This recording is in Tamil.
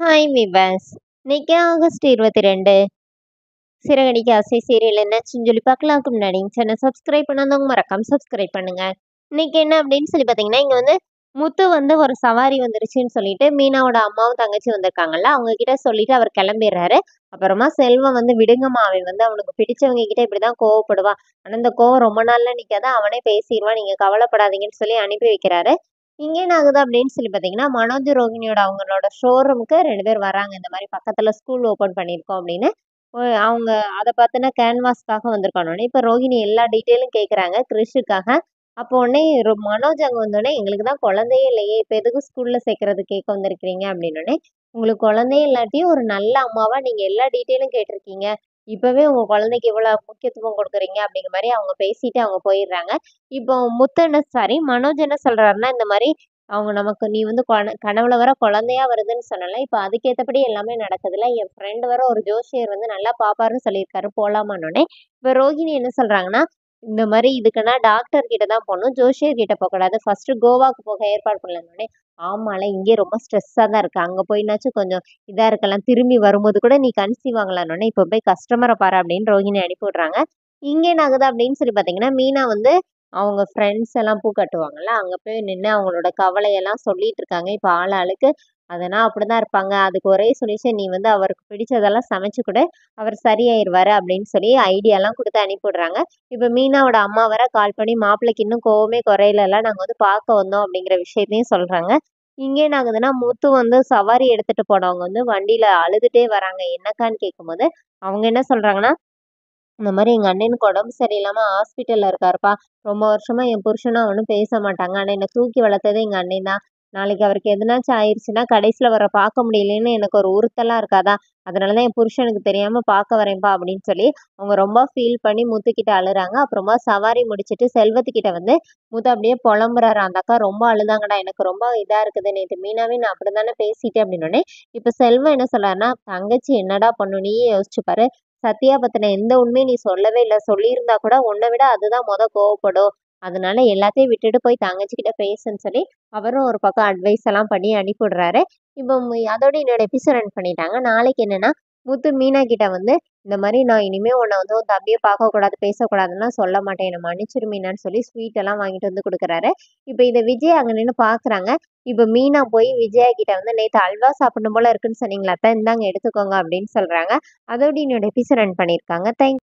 ஹாய் விவாஸ். இன்னைக்கு ஆகஸ்ட் 22. சிறகடிக்க ஆசை சீரியல் என்னாச்சுன்னு சொல்லி பார்க்கலாம்க்கு முன்னாடி சேனல் சப்ஸ்கிரைப் பண்ணாதவங்க மறக்காம சப்ஸ்கிரைப் பண்ணுங்க. இன்னைக்கு என்ன அப்படின்னு சொல்லி பார்த்தீங்கன்னா, இங்க வந்து முத்து வந்து ஒரு சவாரி வந்துருச்சுன்னு சொல்லிட்டு மீனாவோட அம்மாவும் தங்கச்சி வந்திருக்காங்கல்ல, அவங்க கிட்ட சொல்லிட்டு அவர் கிளம்பிடுறாரு. அப்புறமா செல்வம் வந்து விடுங்கம்மா, அவன் வந்து அவனுக்கு பிடிச்சவங்க கிட்ட இப்படிதான் கோவப்படுவான். ஆனா இந்த கோவம் ரொம்ப நாள்ல நிக்காத, அவனே பேசிடுவான், நீங்க கவலைப்படாதீங்கன்னு சொல்லி அனுப்பி வைக்கிறாரு. இங்க என்ன ஆகுது அப்படின்னு சொல்லி பார்த்தீங்கன்னா, மனோஜ் ரோகிணியோட அவங்களோட ஷோரூமுக்கு 2 பேர் வராங்க. இந்த மாரி பக்கத்துல ஸ்கூல் ஓப்பன் பண்ணியிருக்கோம் அப்படின்னு. அவங்க அத பாத்துன கேன்வாஸ்க்காக வந்திருக்கானோனே, இப்ப ரோஹிணி எல்லா டீட்டெயிலும் கேட்குறாங்க கிரிஷுக்காக. அப்போ உடனே மனோஜ் அங்க வந்தோனே, "எங்களுக்கு தான் குழந்தையே இல்லையே! இப்ப எதுக்கு ஸ்கூல்ல சேர்க்கறது கேட்க வந்திருக்கிறீங்க?" அப்படின்னோனே, "உங்களுக்கு குழந்தையே இல்லாட்டியும் ஒரு நல்ல அம்மாவா நீங்க எல்லா டீட்டெயிலும் கேட்டிருக்கீங்க. இப்பவே உங்க குழந்தைக்கு இவ்வளோ முக்கியத்துவம் குடுக்குறீங்க." அப்படிங்கிற மாரி அவங்க பேசிட்டு அவங்க போயிடுறாங்க. இப்போ மனோஜ் என்ன சொல்றாருன்னா, இந்த மாரி அவங்க நமக்கு நீ வந்து கனவுல வர குழந்தையா வருதுன்னு சொன்னல. இப்ப அதுக்கேத்தபடி எல்லாமே நடக்குதுல்ல. என் ஃப்ரெண்ட் வேற ஒரு ஜோசியர் வந்து நல்லா பாப்பாருன்னு சொல்லியிருக்காரு. போலாமான்னோனே, இப்ப ரோகிணி என்ன சொல்றாங்கன்னா, இந்த மாரி இதுக்குன்னா டாக்டர் கிட்ட தான் போணும். ஜோசியர் கிட்ட போக்கூடாது. ஃபர்ஸ்ட்டு கோவாக்கு போக ஏற்பாடு பண்ணலன்னோனே, ஆமால இங்கே ரொம்ப ஸ்ட்ரெஸ்ஸா தான் இருக்கு. அங்க போயினாச்சும் கொஞ்சம் இதா இருக்கலாம். திரும்பி வரும்போது கூட நீ கன்சீவ் ஆகலான்னோனே, இப்ப போய் கஸ்டமர பாரு அப்படின்னு ரோகிணி அனுப்பி விடுறாங்க. இங்க என்ன ஆகுது அப்படின்னு சொல்லி பார்த்தீங்கன்னா, மீனா வந்து அவங்க ஃப்ரெண்ட்ஸ் எல்லாம் பூ கட்டுவாங்கல்ல, அங்க போய் நின்னு அவங்களோட கவலையெல்லாம் சொல்லிட்டு இருக்காங்க. இப்ப ஆளாளுக்கு அதெல்லாம் அப்படிதான் இருப்பாங்க. அதுக்கு ஒரே சொல்யூஷன், நீ வந்து அவருக்கு பிடிச்சதெல்லாம் சமைச்சு குடு. அவர் சரியாயிருவாரு அப்படின்னு சொல்லி ஐடியாலாம் குடுத்து அனுப்பிவிடுறாங்க. இப்ப மீனாவோட அம்மா வேற கால் பண்ணி, மாப்பிள்ளைக்கு இன்னும் கோவமே குறையலல்ல. நாங்க வந்து பார்க்க வந்தோம் அப்படிங்கிற விஷயத்தையும் சொல்றாங்க. இங்க என்ன ஆகுதுன்னா, முத்து வந்து சவாரி எடுத்துட்டு போனவங்க வந்து வண்டியில அழுதுட்டே வராங்க. என்னக்கான்னு கேட்கும்போது, அவங்க என்ன சொல்றாங்கன்னா, இந்த மாரி எங்க அண்ணனுக்கு உடம்பு சரியில்லாம ஹாஸ்பிட்டல்ல இருக்காருப்பா. ரொம்ப வருஷமா என் புருஷனும் அவனும் பேச மாட்டாங்க. ஆனா என்ன தூக்கி வளர்த்ததே எங்க அண்ணன் தான். நாளைக்கு அவருக்கு எதுனாச்சும் ஆயிருச்சுன்னா, கடைசில அவர பார்க்க முடியலையேன்னு எனக்கு ஒரு உறுத்தலா இருக்காதா? அதனால தான் என் புருஷனுக்கு தெரியாம பார்க்க வரேன்ப்பா அப்படின்னு சொல்லி, அவங்க ரொம்ப ஃபீல் பண்ணி முத்துக்கிட்ட அழுறாங்க. அப்புறமா சவாரி முடிச்சுட்டு செல்வத்துக்கிட்ட வந்து முத்து அப்படியே புலம்புறாரு. அந்த அக்கா ரொம்ப அழுதாங்கடா. எனக்கு ரொம்ப இதா இருக்குது. நேத்து மீனாவே நான் அப்படிதானே பேசிட்டேன் அப்படின்னோனே, இப்ப செல்வம் என்ன சொல்றாருன்னா, தங்கச்சி என்னடா பண்ணும் நீயே யோசிச்சு பாரு. சத்யா பத்தின எந்த உண்மையும் நீ சொல்லவே இல்ல. சொல்லியிருந்தா கூட உன்ன விட அதுதான் கோவப்படும். அதனால எல்லாத்தையும் விட்டுட்டு போய் தங்கச்சிகிட்ட பேசுன்னு சொல்லி, அவரும் ஒரு பக்கம் அட்வைஸ் எல்லாம் பண்ணி அனுப்பிவிடுறாரு. இப்போ அதோட என்னோட எபிசோட் எண்ட் பண்ணிட்டாங்க. நாளைக்கு என்னன்னா, முத்து மீனா கிட்ட வந்து, இந்த மாரி நான் இனிமே உன்ன வந்து உன் தம்பிய பார்க்கக்கூடாது, பேசக்கூடாதுன்னுலாம் சொல்ல மாட்டேன். என்ன மன்னிச்சிரு மீனான்னு சொல்லி ஸ்வீட் எல்லாம் வாங்கிட்டு வந்து குடுக்குறாரு. இப்ப இத விஜய் அங்க நின்னு பார்க்குறாங்க. இப்ப மீனா போய் விஜயா கிட்ட வந்து, "நேத்து அல்வா சாப்பிடணும் போல இருக்குன்னு சொன்னீங்களா அத்த, இந்தாங்க எடுத்துக்கோங்க" அப்படின்னு சொல்றாங்க. அதோட என்னோட எபிசோட் ரன் பண்ணியிருக்காங்க. தேங்க்